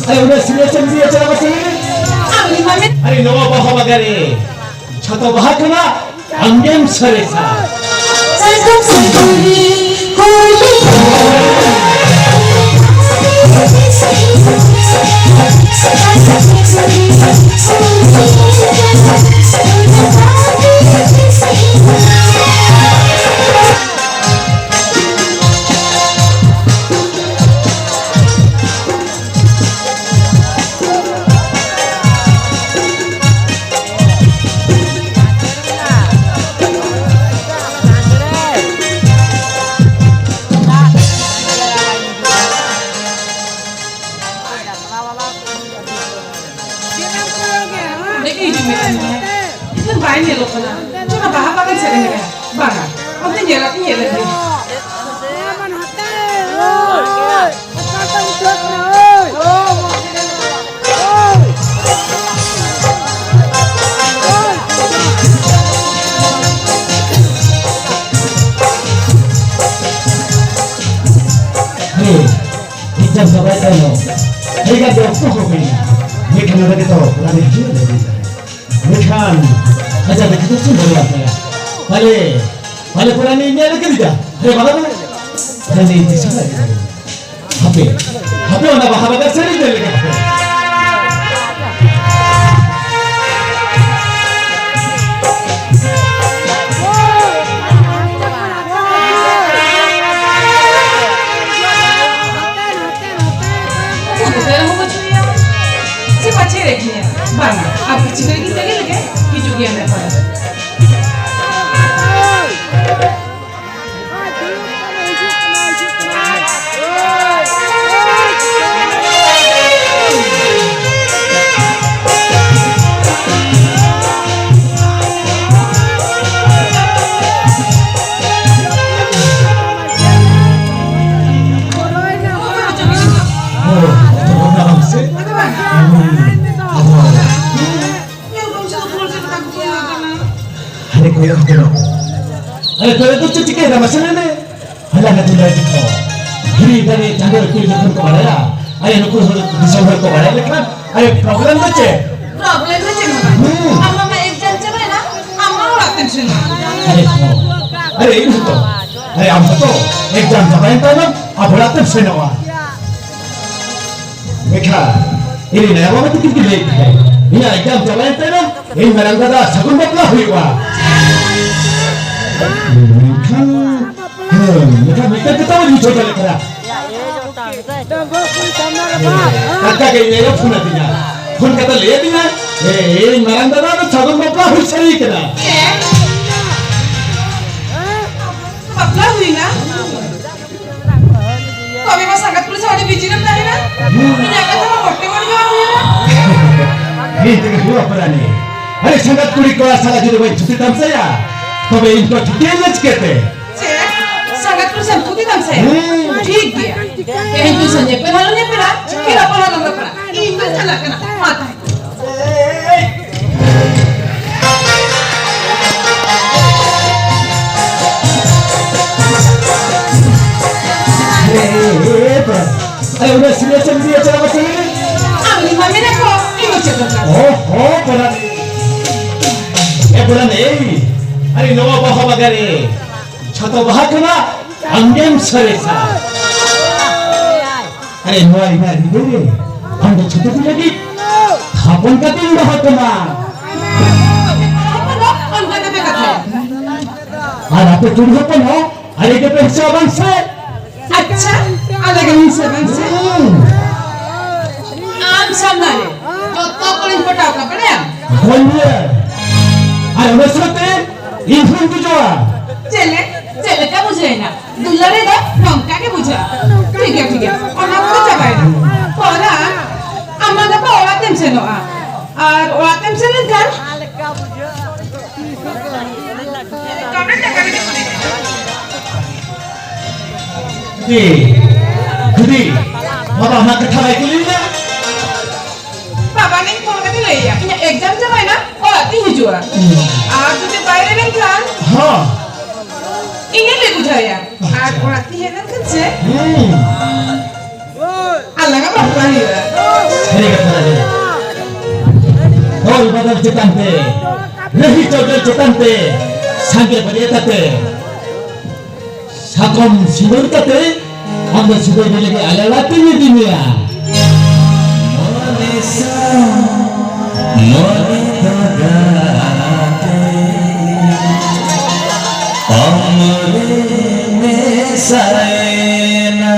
Ayo udah sini dia cara macam ini. Ayo nawa baha bagare. Chata baha kana angem saresa. Jam sampai teno, mereka jauh kok ini. Mereka nak kita tahu, orang ini lagi. Mereka aja mereka tu semua orang saya. Balik orang ini ada kerja. Hei malam ni, ada ni di sana. Happy orang bahagia kan sering dia lagi. Bana, apa cerita kita lagi? Itu dia nak pada. Ayo kalau tu cuci kita macam mana? Alah nak tinggal di kau. Hari dari jangan kau jangan kau mana? Ayo nak kau bisa kau mana? Lepas ayo problem tu cek. Problem tu cek mana? Amma mah exam cakap na, amma orang tension. Ayo ini tu. Ayo amma tu exam cakap yang mana? Apa orang tension awak? Mereka ini ni awak tu kita leh. Ini exam cakap yang mana? Ini mereka dah sagun bapa huiwa. Mereka ketawa di coba lekara. Kakak kayaknya ya phone adinya. Phone kata lihat dinya. Maranda na sagun bapa hui sari kena. Bapa hui na? Kau memang sangat perlu ada bijiran dah na? Ini akan sama hotel mana hui na? Ini tengah dua perani. Hari sangat kurik kau sangat jadi baik cuti tam saya. तबे इनको छुट्टियां लग गए थे। संगत पर संतुलित हम से ठीक है। ये तो संजय पे हालों ने पड़ा, फिर अपन हालों में पड़ा। इनको चला करना आता है। अरे उन्हें सिलेक्शन दिया चला बच्चे ने? अम्मी मम्मी ने को इनको चला कर। ओह पढ़ा ये पढ़ा नहीं Ayo nawa baha bagare. Chata baha kana angem saresa. Ayo nawa ini ada ni. Anda chata tu lagi. Kapan kata ini baha kana? Anda kata kata. Ada apa tu apa no? Ada ke persa bangsa? अच्छा अलग नहीं से बंसे आम सामने जो तो police पटाव का पड़े बोलिए अरे वैसे इन्फॉर्म कीजिए चले क्या बुझे ना दुल्हन है ना नौका के बुझा ठीक है और आप कुछ चबाई ना पौधा अम्मा का पौधा तेम से नो और औरत तेम से नहीं कर Gudi, Bapak nak ketahui kuliah? Bapak ni kau kata leh ya, punya exam macam mana? Oh, tinggi juga. Aku tu bayar ni kan? Ha. Ini leh bujaya. Aku orang tinggi kan kerja. Allah kan bapak ni lah. channel cetante rehi channel cetante sange bariatate sakom sidor tate আমরা sidor lagi alalati ni dunia monesa moneta amore mesaena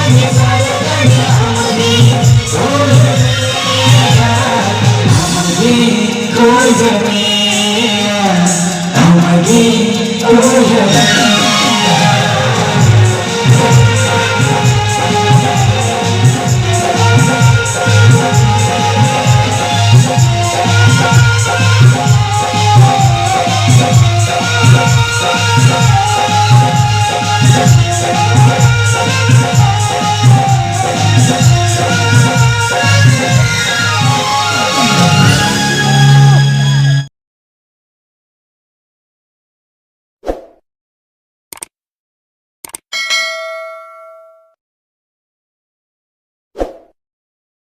Thank you.